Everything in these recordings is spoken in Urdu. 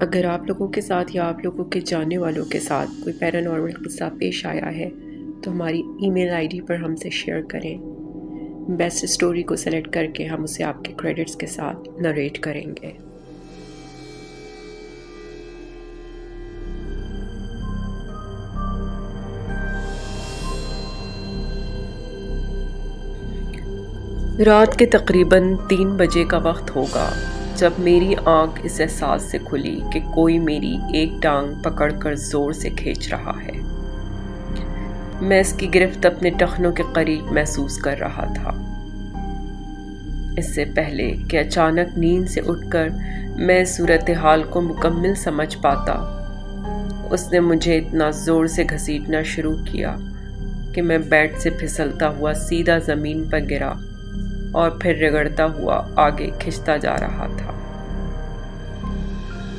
اگر آپ لوگوں کے ساتھ یا آپ لوگوں کے جاننے والوں کے ساتھ کوئی پیرانارمل قصہ پیش آیا ہے تو ہماری ای میل آئی ڈی پر ہم سے شیئر کریں۔ بیسٹ اسٹوری کو سلیکٹ کر کے ہم اسے آپ کے کریڈٹس کے ساتھ نریٹ کریں گے۔ رات کے تقریباً 3 بجے کا وقت ہوگا جب میری آنکھ اس احساس سے کھلی کہ کوئی میری ایک ٹانگ پکڑ کر زور سے کھینچ رہا ہے۔ میں اس کی گرفت اپنے ٹخنوں کے قریب محسوس کر رہا تھا۔ اس سے پہلے کہ اچانک نیند سے اٹھ کر میں صورتحال کو مکمل سمجھ پاتا، اس نے مجھے اتنا زور سے گھسیٹنا شروع کیا کہ میں بیڈ سے پھسلتا ہوا سیدھا زمین پر گرا اور پھر رگڑتا ہوا آگے کھنچتا جا رہا تھا۔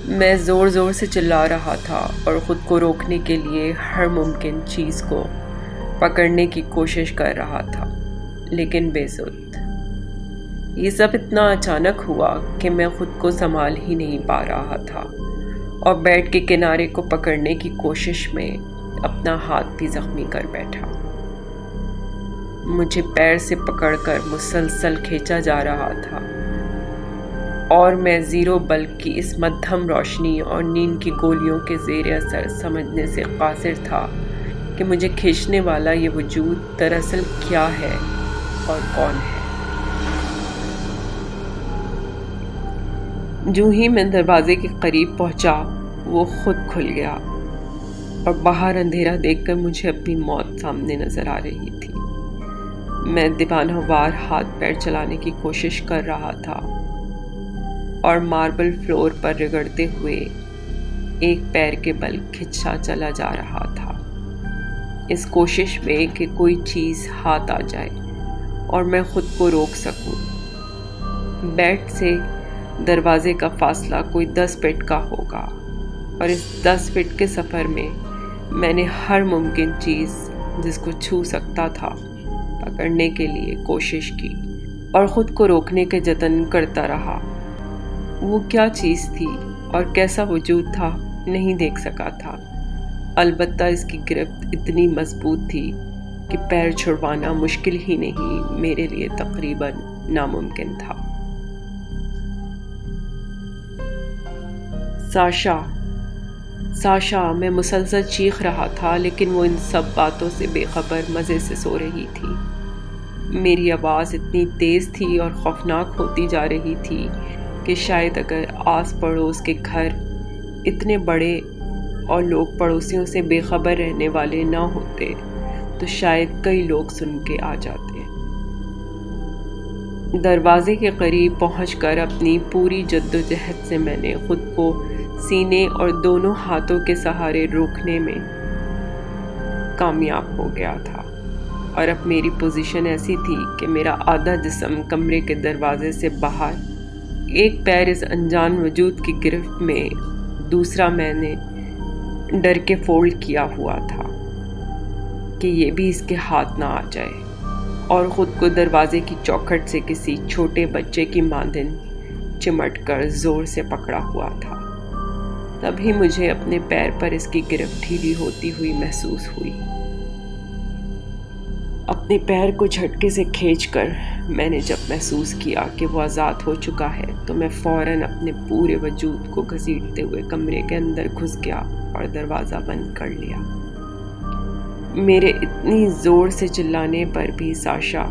میں زور زور سے چلا رہا تھا اور خود کو روکنے کے لیے ہر ممکن چیز کو پکڑنے کی کوشش کر رہا تھا، لیکن بے سود۔ یہ سب اتنا اچانک ہوا کہ میں خود کو سنبھال ہی نہیں پا رہا تھا اور بیڈ کے کنارے کو پکڑنے کی کوشش میں اپنا ہاتھ بھی زخمی کر بیٹھا۔ مجھے پیر سے پکڑ کر مسلسل کھینچا جا رہا تھا اور میں زیرو بلب کی اس مدھم روشنی اور نیند کی گولیوں کے زیر اثر سمجھنے سے قاصر تھا کہ مجھے کھینچنے والا یہ وجود دراصل کیا ہے اور کون ہے۔ جو ہی میں دروازے کے قریب پہنچا وہ خود کھل گیا اور باہر اندھیرا دیکھ کر مجھے اپنی موت سامنے نظر آ رہی تھی۔ میں دیوانہ وار ہاتھ پیر چلانے کی کوشش کر رہا تھا اور ماربل فلور پر رگڑتے ہوئے ایک پیر کے بل کھنچا چلا جا رہا تھا، اس کوشش میں کہ کوئی چیز ہاتھ آ جائے اور میں خود کو روک سکوں۔ بیڈ سے دروازے کا فاصلہ کوئی 10 فٹ کا ہوگا اور اس 10 فٹ کے سفر میں نے ہر ممکن چیز جس کو چھو سکتا تھا پکڑنے کے لیے کوشش کی اور خود کو روکنے کے جتن کرتا رہا۔ وہ کیا چیز تھی اور کیسا وجود تھا نہیں دیکھ سکا تھا، البتہ اس کی گرفت اتنی مضبوط تھی کہ پیر چھڑوانا مشکل ہی نہیں، میرے لیے تقریباً ناممکن تھا۔ ساشا، میں مسلسل چیخ رہا تھا، لیکن وہ ان سب باتوں سے بے خبر مزے سے سو رہی تھی۔ میری آواز اتنی تیز تھی اور خوفناک ہوتی جا رہی تھی کہ شاید اگر آس پڑوس کے گھر اتنے بڑے اور لوگ پڑوسیوں سے بے خبر رہنے والے نہ ہوتے تو شاید کئی لوگ سن کے آ جاتے۔ دروازے کے قریب پہنچ کر اپنی پوری جدوجہد سے میں نے خود کو سینے اور دونوں ہاتھوں کے سہارے روکنے میں کامیاب ہو گیا تھا، اور اب میری پوزیشن ایسی تھی کہ میرا آدھا جسم کمرے کے دروازے سے باہر، ایک پیر اس انجان وجود کی گرفت میں، دوسرا میں نے ڈر کے فولڈ کیا ہوا تھا کہ یہ بھی اس کے ہاتھ نہ آ جائے، اور خود کو دروازے کی چوکھٹ سے کسی چھوٹے بچے کی مانند چمٹ کر زور سے پکڑا ہوا تھا۔ تبھی مجھے اپنے پیر پر اس کی گرفت ڈھیلی ہوتی ہوئی محسوس ہوئی۔ اپنے پیر کو جھٹکے سے کھینچ کر میں نے جب محسوس کیا کہ وہ آزاد ہو چکا ہے تو میں فوراً اپنے پورے وجود کو گھسیٹتے ہوئے کمرے کے اندر گھس گیا اور دروازہ بند کر لیا۔ میرے اتنی زور سے چلانے پر بھی ساشا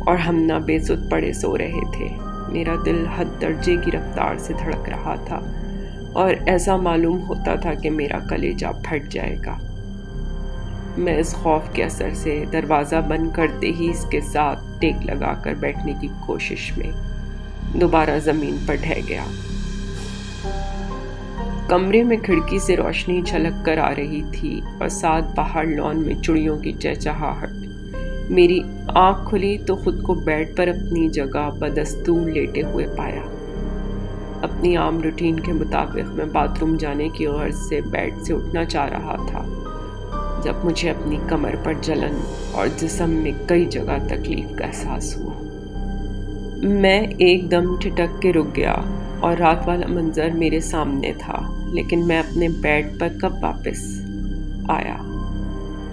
اور ہمنا بے سود پڑے سو رہے تھے۔ میرا دل حد درجے کی رفتار سے دھڑک رہا تھا اور ایسا معلوم ہوتا تھا کہ میرا کلیجہ پھٹ جائے گا۔ میں اس خوف کے اثر سے دروازہ بند کرتے ہی اس کے ساتھ ٹیک لگا کر بیٹھنے کی کوشش میں دوبارہ زمین پر ڈھہ گیا۔ کمرے میں کھڑکی سے روشنی چھلک کر آ رہی تھی اور ساتھ باہر لان میں چڑیوں کی چہچہاہٹ۔ میری آنکھ کھلی تو خود کو بیڈ پر اپنی جگہ بدستور لیٹے ہوئے پایا۔ اپنی عام روٹین کے مطابق میں باتھ روم جانے کی غرض سے بیڈ سے اٹھنا چاہ رہا تھا جب مجھے اپنی کمر پر جلن اور جسم میں کئی جگہ تکلیف کا احساس ہوا۔ میں ایک دم ٹھٹک کے رک گیا اور رات والا منظر میرے سامنے تھا، لیکن میں اپنے بیڈ پر کب واپس آیا؟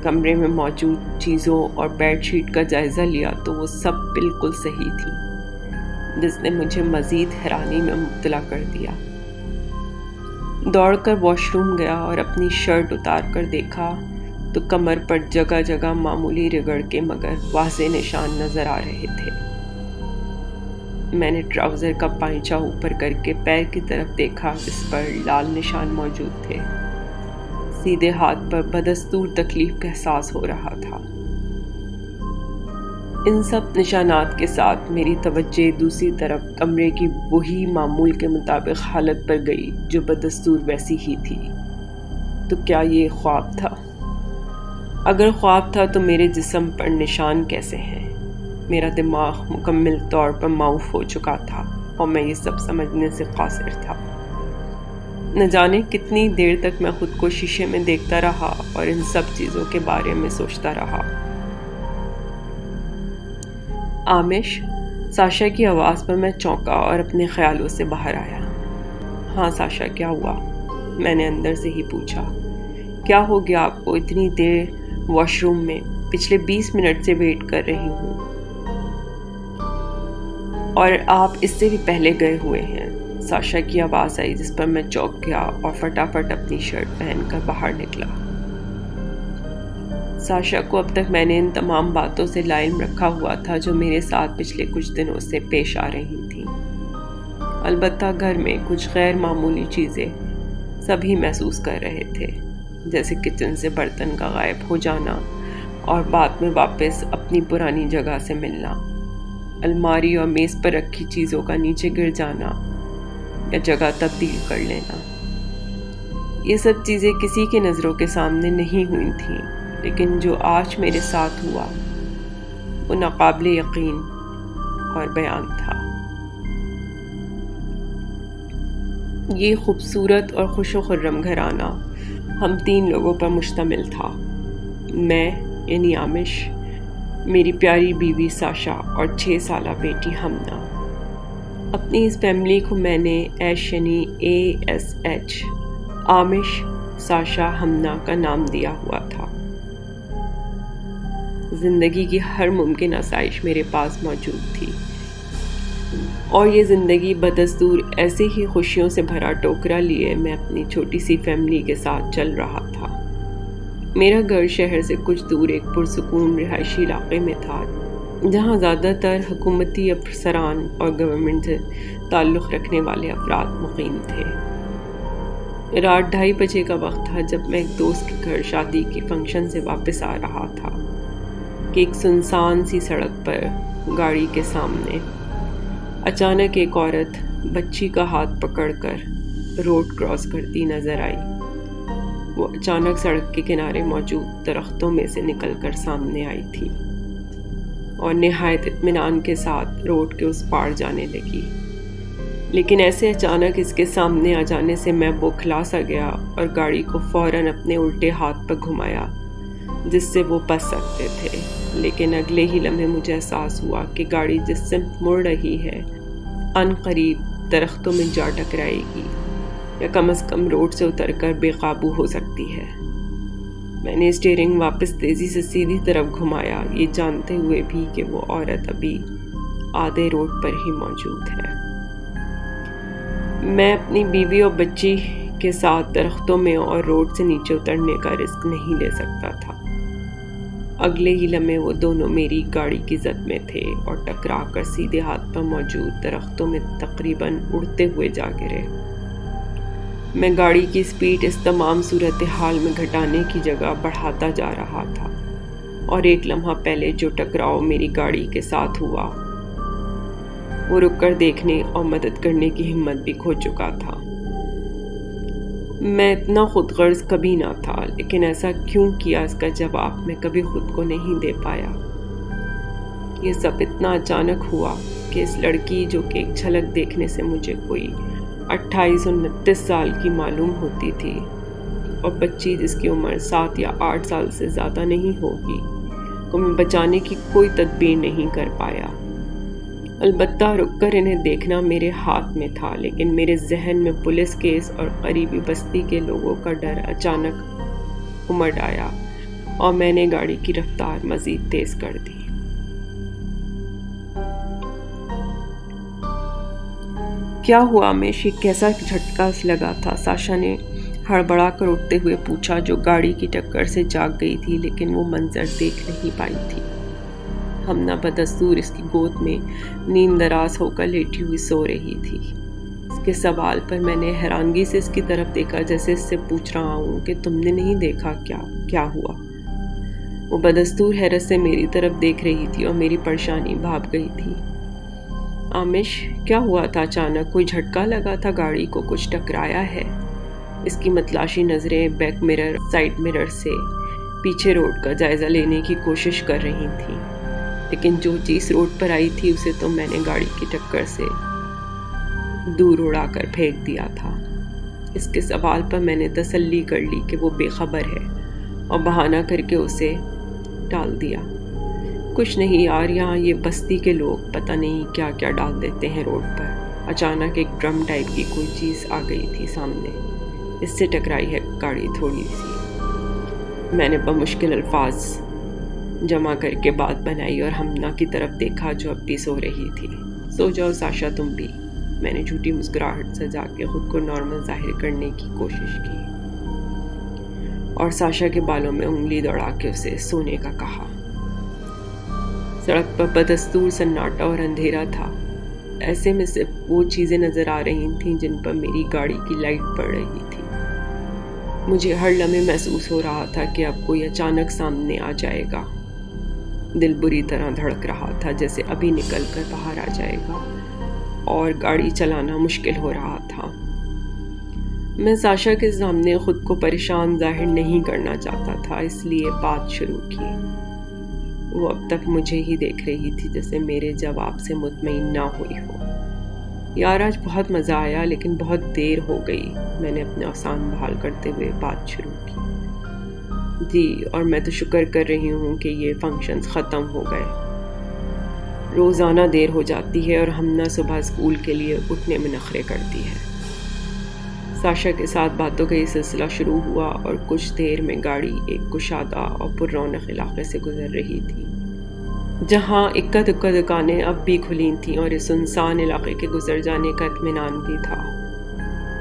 کمرے میں موجود چیزوں اور بیڈ شیٹ کا جائزہ لیا تو وہ سب بالکل صحیح تھی، جس نے مجھے مزید حیرانی میں مبتلا کر دیا۔ دوڑ کر واش روم گیا اور اپنی شرٹ اتار کر دیکھا تو کمر پر جگہ جگہ معمولی رگڑ کے مگر واضح نشان نظر آ رہے تھے۔ میں نے ٹراؤزر کا پائچہ اوپر کر کے پیر کی طرف دیکھا، جس پر لال نشان موجود تھے۔ سیدھے ہاتھ پر بدستور تکلیف کا احساس ہو رہا تھا۔ ان سب نشانات کے ساتھ میری توجہ دوسری طرف کمرے کی وہی معمول کے مطابق حالت پر گئی جو بدستور ویسی ہی تھی۔ تو کیا یہ خواب تھا؟ اگر خواب تھا تو میرے جسم پر نشان کیسے ہیں؟ میرا دماغ مکمل طور پر معاف ہو چکا تھا اور میں یہ سب سمجھنے سے قاصر تھا۔ نہ جانے کتنی دیر تک میں خود کو شیشے میں دیکھتا رہا اور ان سب چیزوں کے بارے میں سوچتا رہا۔ آمش، ساشا کی آواز پر میں چونکا اور اپنے خیالوں سے باہر آیا۔ ہاں ساشا، کیا ہوا؟ میں نے اندر سے ہی پوچھا۔ کیا ہو گیا آپ کو؟ اتنی دیر واش روم میں، پچھلے 20 منٹ سے ویٹ کر رہی ہوں، اور آپ اس سے بھی پہلے گئے ہوئے ہیں۔ ساشا کی آواز آئی، جس پر میں چونک گیا اور فٹافٹ اپنی شرٹ پہن کر باہر نکلا۔ ساشا کو اب تک میں نے ان تمام باتوں سے لا علم رکھا ہوا تھا جو میرے ساتھ پچھلے کچھ دنوں سے پیش آ رہی تھیں۔ البتہ گھر میں کچھ غیر معمولی چیزیں سبھی محسوس کر رہے تھے، جیسے کچن سے برتن کا غائب ہو جانا اور بعد میں واپس اپنی پرانی جگہ سے ملنا، الماری اور میز پر رکھی چیزوں کا نیچے گر جانا یا جگہ تبدیل کر لینا۔ یہ سب چیزیں کسی کی نظروں کے سامنے نہیں ہوئی تھیں، لیکن جو آج میرے ساتھ ہوا وہ ناقابل یقین اور بیان تھا۔ یہ خوبصورت اور خوش و خرم گھرانہ ہم 3 لوگوں پر مشتمل تھا۔ میں یعنی آمش، میری پیاری بیوی ساشا اور 6 سالہ بیٹی ہمنا۔ اپنی اس فیملی کو میں نے ایش یعنی ASH آمش ساشا ہمنا کا نام دیا ہوا تھا۔ زندگی کی ہر ممکن آسائش میرے پاس موجود تھی، اور یہ زندگی بدستور ایسے ہی خوشیوں سے بھرا ٹوکرا لیے میں اپنی چھوٹی سی فیملی کے ساتھ چل رہا تھا۔ میرا گھر شہر سے کچھ دور ایک پرسکون رہائشی علاقے میں تھا، جہاں زیادہ تر حکومتی افسران اور گورنمنٹ سے تعلق رکھنے والے افراد مقیم تھے۔ رات 2:30 بجے کا وقت تھا جب میں ایک دوست کے گھر شادی کی فنکشن سے واپس آ رہا تھا کہ ایک سنسان سی سڑک پر گاڑی کے سامنے اچانک ایک عورت بچی کا ہاتھ پکڑ کر روڈ کراس کرتی نظر آئی۔ وہ اچانک سڑک کے کنارے موجود درختوں میں سے نکل کر سامنے آئی تھی اور نہایت اطمینان کے ساتھ روڈ کے اس پار جانے لگی، لیکن ایسے اچانک اس کے سامنے آ جانے سے میں بوکھلا سا گیا اور گاڑی کو فوراً اپنے الٹے ہاتھ پر گھمایا جس سے وہ بچ سکتے تھے، لیکن اگلے ہی لمحے مجھے احساس ہوا کہ گاڑی جس سمت مڑ رہی ہے ان قریب درختوں میں جا ٹکرائے گی یا کم از کم روڈ سے اتر کر بے قابو ہو سکتی ہے۔ میں نے اسٹیئرنگ واپس تیزی سے سیدھی طرف گھمایا، یہ جانتے ہوئے بھی کہ وہ عورت ابھی آدھے روڈ پر ہی موجود ہے۔ میں اپنی بیوی اور بچی کے ساتھ درختوں میں اور روڈ سے نیچے اترنے کا رسک نہیں لے سکتا تھا۔ اگلے ہی لمحے وہ دونوں میری گاڑی کی زد میں تھے اور ٹکرا کر سیدھے ہاتھ پر موجود درختوں میں تقریباً اڑتے ہوئے جا گرے۔ میں گاڑی کی سپیڈ اس تمام صورتحال میں گھٹانے کی جگہ بڑھاتا جا رہا تھا، اور ایک لمحہ پہلے جو ٹکراؤ میری گاڑی کے ساتھ ہوا وہ رک کر دیکھنے اور مدد کرنے کی ہمت بھی کھو چکا تھا۔ میں اتنا خود غرض کبھی نہ تھا، لیکن ایسا کیوں کیا اس کا جواب میں کبھی خود کو نہیں دے پایا۔ یہ سب اتنا اچانک ہوا کہ اس لڑکی جو کہ ایک جھلک دیکھنے سے مجھے کوئی 28-29 سال کی معلوم ہوتی تھی، اور بچی جس کی عمر 7 یا 8 سال سے زیادہ نہیں ہوگی، کو میں بچانے کی کوئی تدبیر نہیں کر پایا۔ البتہ رک کر انہیں دیکھنا میرے ہاتھ میں تھا، لیکن میرے ذہن میں پولیس کیس اور قریبی بستی کے لوگوں کا ڈر اچانک امڑ آیا اور میں نے گاڑی کی رفتار مزید تیز کر دی۔ کیا ہوا آمیش؟ یہ کیسا جھٹکا لگا تھا؟ ساشا نے ہڑبڑا کر اٹھتے ہوئے پوچھا، جو گاڑی کی ٹکر سے جاگ گئی تھی لیکن وہ منظر دیکھ نہیں پائی تھی۔ ہمنا بدستور اس کی گود میں نیند دراز ہو کر لیٹی ہوئی سو رہی تھی۔ اس کے سوال پر میں نے حیرانگی سے اس کی طرف دیکھا، جیسے اس سے پوچھ رہا ہوں کہ تم نے نہیں دیکھا کیا ہوا؟ وہ بدستور حیرت سے میری طرف دیکھ رہی تھی اور میری پریشانی بھاپ گئی تھی۔ آمش، کیا ہوا تھا؟ اچانک کوئی جھٹکا لگا تھا؟ گاڑی کو کچھ ٹکرایا ہے؟ اس کی متلاشی نظریں بیک مرر، سائیڈ مرر سے پیچھے روڈ کا جائزہ لینے کی کوشش کر رہی تھیں، لیکن جو چیز روڈ پر آئی تھی اسے تو میں نے گاڑی کی ٹکر سے دور اڑا کر پھینک دیا تھا۔ اس کے سوال پر میں نے تسلی کر لی کہ وہ بے خبر ہے اور بہانہ کر کے اسے ٹال دیا۔ کچھ نہیں یار، یہاں یہ بستی کے لوگ پتہ نہیں کیا کیا ڈال دیتے ہیں روڈ پر۔ اچانک ایک ڈرم ٹائپ کی کوئی چیز آ گئی تھی سامنے، اس سے ٹکرائی ہے گاڑی تھوڑی سی۔ میں نے بمشکل الفاظ جمع کر کے بات بنائی اور ہمنا کی طرف دیکھا جو اب بھی سو رہی تھی۔ سو جاؤ ساشا تم بھی، میں نے جھوٹی مسکراہٹ سجا کے خود کو نارمل ظاہر کرنے کی کوشش کی اور ساشا کے بالوں میں انگلی دوڑا کے اسے سونے کا کہا۔ سڑک پر بدستور سناٹا اور اندھیرا تھا، ایسے میں صرف وہ چیزیں نظر آ رہی تھیں جن پر میری گاڑی کی لائٹ پڑ رہی تھی۔ مجھے ہر لمحے محسوس ہو رہا تھا کہ اب کوئی اچانک سامنے آ جائے گا۔ دل بری طرح دھڑک رہا تھا، جیسے ابھی نکل کر باہر آ جائے گا، اور گاڑی چلانا مشکل ہو رہا تھا۔ میں ساشا کے سامنے خود کو پریشان ظاہر نہیں کرنا چاہتا تھا، اس لیے بات شروع کی۔ وہ اب تک مجھے ہی دیکھ رہی تھی، جیسے میرے جواب سے مطمئن نہ ہوئی ہو۔ یار آج بہت مزہ آیا، لیکن بہت دیر ہو گئی۔ میں نے اپنا آسان بحال کرتے ہوئے بات شروع کی۔ جی، اور میں تو شکر کر رہی ہوں کہ یہ فنکشنز ختم ہو گئے۔ روزانہ دیر ہو جاتی ہے اور ہمنا صبح اسکول کے لیے اٹھنے میں نخرے کرتی ہے۔ ساشا کے ساتھ باتوں کا یہ سلسلہ شروع ہوا اور کچھ دیر میں گاڑی ایک کشادہ اور پر رونق علاقے سے گزر رہی تھی، جہاں اکا دکا دکانیں اب بھی کھلی تھیں اور اس سنسان علاقے کے گزر جانے کا اطمینان بھی تھا۔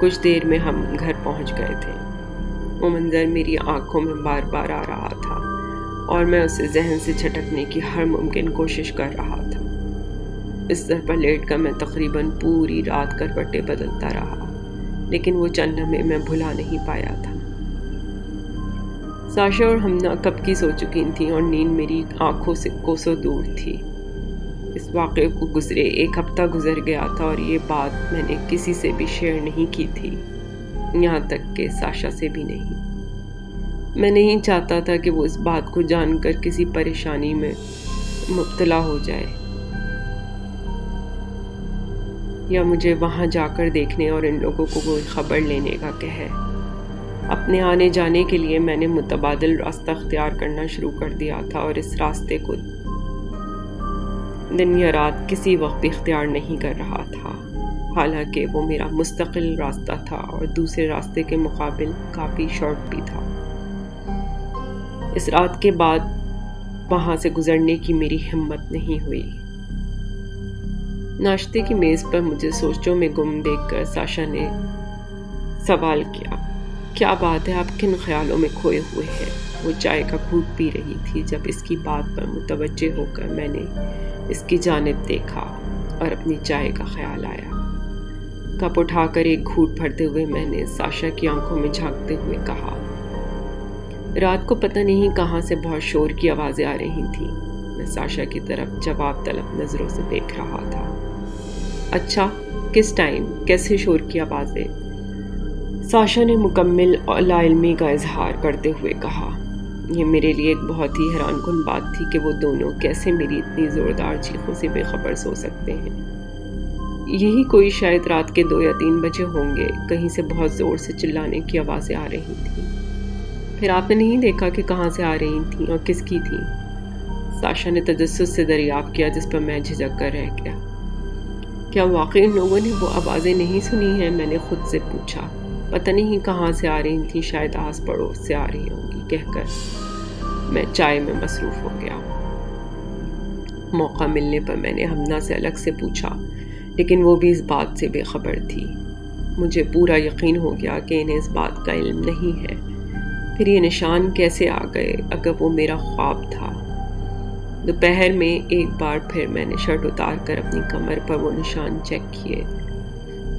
کچھ دیر میں ہم گھر پہنچ گئے تھے۔ وہ منظر میری آنکھوں میں بار بار آ رہا تھا اور میں اسے ذہن سے جھٹکنے کی ہر ممکن کوشش کر رہا تھا۔ بستر پر لیٹ کر میں تقریباً پوری رات کروٹیں بدلتا رہا، لیکن وہ چند لمحے میں بھلا نہیں پایا تھا۔ ساشا اور ہمنا کب کی سو چکی تھیں اور نیند میری آنکھوں سے کوسوں دور تھی۔ اس واقعے کو گزرے ایک ہفتہ گزر گیا تھا اور یہ بات میں نے کسی سے بھی شیئر نہیں کی تھی، یہاں تک کہ ساشا سے بھی نہیں۔ میں نہیں چاہتا تھا کہ وہ اس بات کو جان کر کسی پریشانی میں مبتلا ہو جائے یا مجھے وہاں جا کر دیکھنے اور ان لوگوں کو کوئی خبر لینے کا کہے۔ اپنے آنے جانے کے لیے میں نے متبادل راستہ اختیار کرنا شروع کر دیا تھا اور اس راستے کو دن یا رات کسی وقت بھی اختیار نہیں کر رہا تھا، حالانکہ وہ میرا مستقل راستہ تھا اور دوسرے راستے کے مقابل کافی شارٹ بھی تھا۔ اس رات کے بعد وہاں سے گزرنے کی میری ہمت نہیں ہوئی۔ ناشتے کی میز پر مجھے سوچوں میں گم دیکھ کر ساشا نے سوال کیا، کیا بات ہے، آپ کن خیالوں میں کھوئے ہوئے ہیں؟ وہ چائے کا گھونٹ پی رہی تھی۔ جب اس کی بات پر متوجہ ہو کر میں نے اس کی جانب دیکھا اور اپنی چائے کا خیال آیا۔ کپ اٹھا کر ایک گھونٹ بھرتے ہوئے میں نے ساشا کی آنکھوں میں جھانکتے ہوئے کہا، رات کو پتہ نہیں کہاں سے بہت شور کی آوازیں آ رہی تھیں۔ میں ساشا کی طرف جواب طلب نظروں سے دیکھ رہا تھا۔ اچھا، کس ٹائم؟ کیسے شور کی آوازیں؟ ساشا نے مکمل لا علمی کا اظہار کرتے ہوئے کہا۔ یہ میرے لیے ایک بہت ہی حیران کن بات تھی کہ وہ دونوں کیسے میری اتنی زوردار چیخوں سے بے خبر سو سکتے ہیں۔ یہی کوئی شاید رات کے 2 یا 3 بجے ہوں گے، کہیں سے بہت زور سے چلانے کی آوازیں آ رہی تھیں۔ پھر آپ نے نہیں دیکھا کہ کہاں سے آ رہی تھیں اور کس کی تھیں؟ ساشا نے تجسس سے دریافت کیا، جس پر میں جھجک کر رہ گیا۔ کیا واقعی ان لوگوں نے وہ آوازیں نہیں سنی ہیں؟ میں نے خود سے پوچھا۔ پتہ نہیں کہاں سے آ رہی تھیں، شاید آس پڑوس سے آ رہی ہوں گی کہہ کر میں چائے میں مصروف ہو گیا۔ موقع ملنے پر میں نے ہمنا سے الگ سے پوچھا، لیکن وہ بھی اس بات سے بے خبر تھی۔ مجھے پورا یقین ہو گیا کہ انہیں اس بات کا علم نہیں ہے۔ پھر یہ نشان کیسے آ گئے اگر وہ میرا خواب تھا؟ دوپہر میں ایک بار پھر میں نے شرٹ اتار کر اپنی کمر پر وہ نشان چیک کیے۔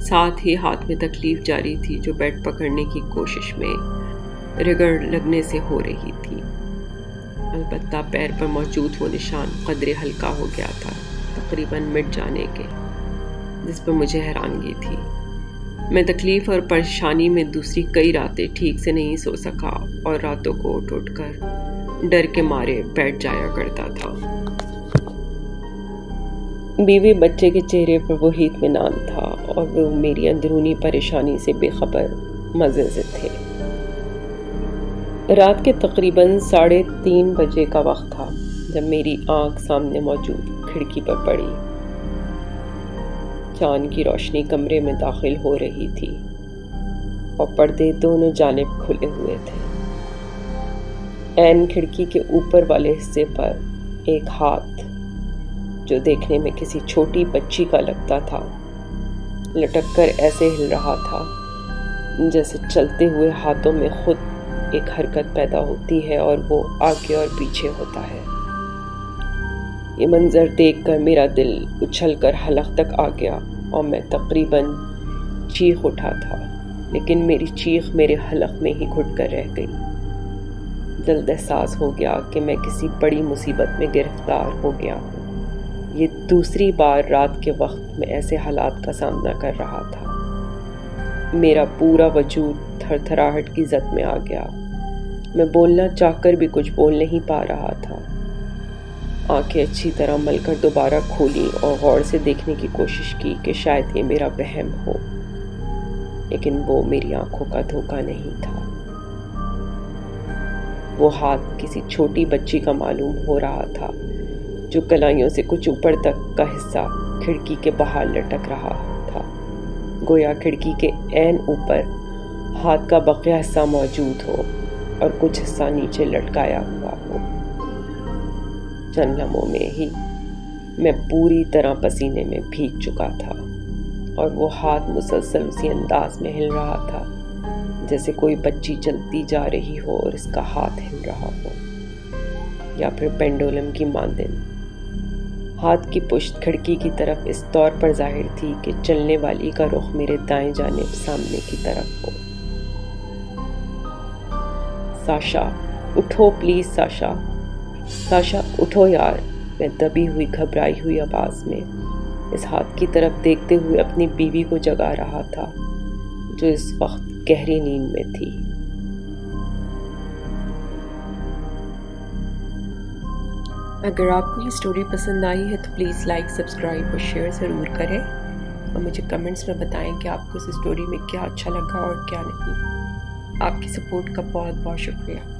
ساتھ ہی ہاتھ میں تکلیف جاری تھی جو بیٹ پکڑنے کی کوشش میں رگڑ لگنے سے ہو رہی تھی۔ البتہ پیر پر موجود وہ نشان قدرے ہلکا ہو گیا تھا، تقریباً مٹ جانے کے، جس پر مجھے حیرانگی تھی۔ میں تکلیف اور پریشانی میں دوسری کئی راتیں ٹھیک سے نہیں سو سکا اور راتوں کو اٹھ اٹھ کر ڈر کے مارے بیٹھ جایا کرتا تھا۔ بیوی بچے کے چہرے پر وہی اطمینان تھا اور وہ میری اندرونی پریشانی سے بے خبر مزے سے تھے۔ رات کے تقریباً 3:30 بجے کا وقت تھا جب میری آنکھ سامنے موجود کھڑکی پر پڑی۔ چاند کی روشنی کمرے میں داخل ہو رہی تھی اور پردے دونوں جانب کھلے ہوئے تھے۔ عین کھڑکی کے اوپر والے حصے پر ایک ہاتھ، جو دیکھنے میں کسی چھوٹی بچی کا لگتا تھا، لٹک کر ایسے ہل رہا تھا جیسے چلتے ہوئے ہاتھوں میں خود ایک حرکت پیدا ہوتی ہے اور وہ آگے اور پیچھے ہوتا ہے۔ یہ منظر دیکھ کر میرا دل اچھل کر حلق تک آ گیا اور میں تقریباً چیخ اٹھا تھا، لیکن میری چیخ میرے حلق میں ہی گھٹ کر رہ گئی۔ جلد احساس ہو گیا کہ میں کسی بڑی مصیبت میں گرفتار ہو گیا ہوں۔ یہ دوسری بار رات کے وقت میں ایسے حالات کا سامنا کر رہا تھا۔ میرا پورا وجود تھر تھراہٹ کی زد میں آ گیا۔ میں بولنا چاہ کر بھی کچھ بول نہیں پا رہا تھا۔ آنکھیں اچھی طرح مل کر دوبارہ کھولی اور غور سے دیکھنے کی کوشش کی کہ شاید یہ میرا وہم ہو، لیکن وہ میری آنکھوں کا دھوکہ نہیں تھا۔ وہ ہاتھ کسی چھوٹی بچی کا معلوم ہو رہا تھا جو کلائیوں سے کچھ اوپر تک کا حصہ کھڑکی کے باہر لٹک رہا تھا، گویا کھڑکی کے عین اوپر ہاتھ کا بقیہ حصہ موجود ہو اور کچھ حصہ نیچے لٹکایا ہوا ہو۔ چند لمحوں میں ہی میں پوری طرح پسینے میں بھیگ چکا تھا اور وہ ہاتھ مسلسل اسی انداز میں ہل رہا تھا جیسے کوئی بچی چلتی جا رہی ہو اور اس کا ہاتھ ہل رہا ہو، یا پھر پینڈولم کی مانند۔ ہاتھ کی پشت کھڑکی کی طرف اس طور پر ظاہر تھی کہ چلنے والی کا رخ میرے دائیں جانب سامنے کی طرف ہو۔ ساشا، اٹھو پلیز ساشا، ساشا اٹھو یار، میں دبی ہوئی گھبرائی ہوئی آواز میں اس ہاتھ کی طرف دیکھتے ہوئے اپنی بیوی کو جگا رہا تھا جو اس وقت گہری نیند میں تھی۔ اگر آپ کو یہ سٹوری پسند آئی ہے تو پلیز لائک، سبسکرائب اور شیئر ضرور کریں اور مجھے کمنٹس میں بتائیں کہ آپ کو اس سٹوری میں کیا اچھا لگا اور کیا نہیں۔ آپ کی سپورٹ کا بہت بہت شکریہ۔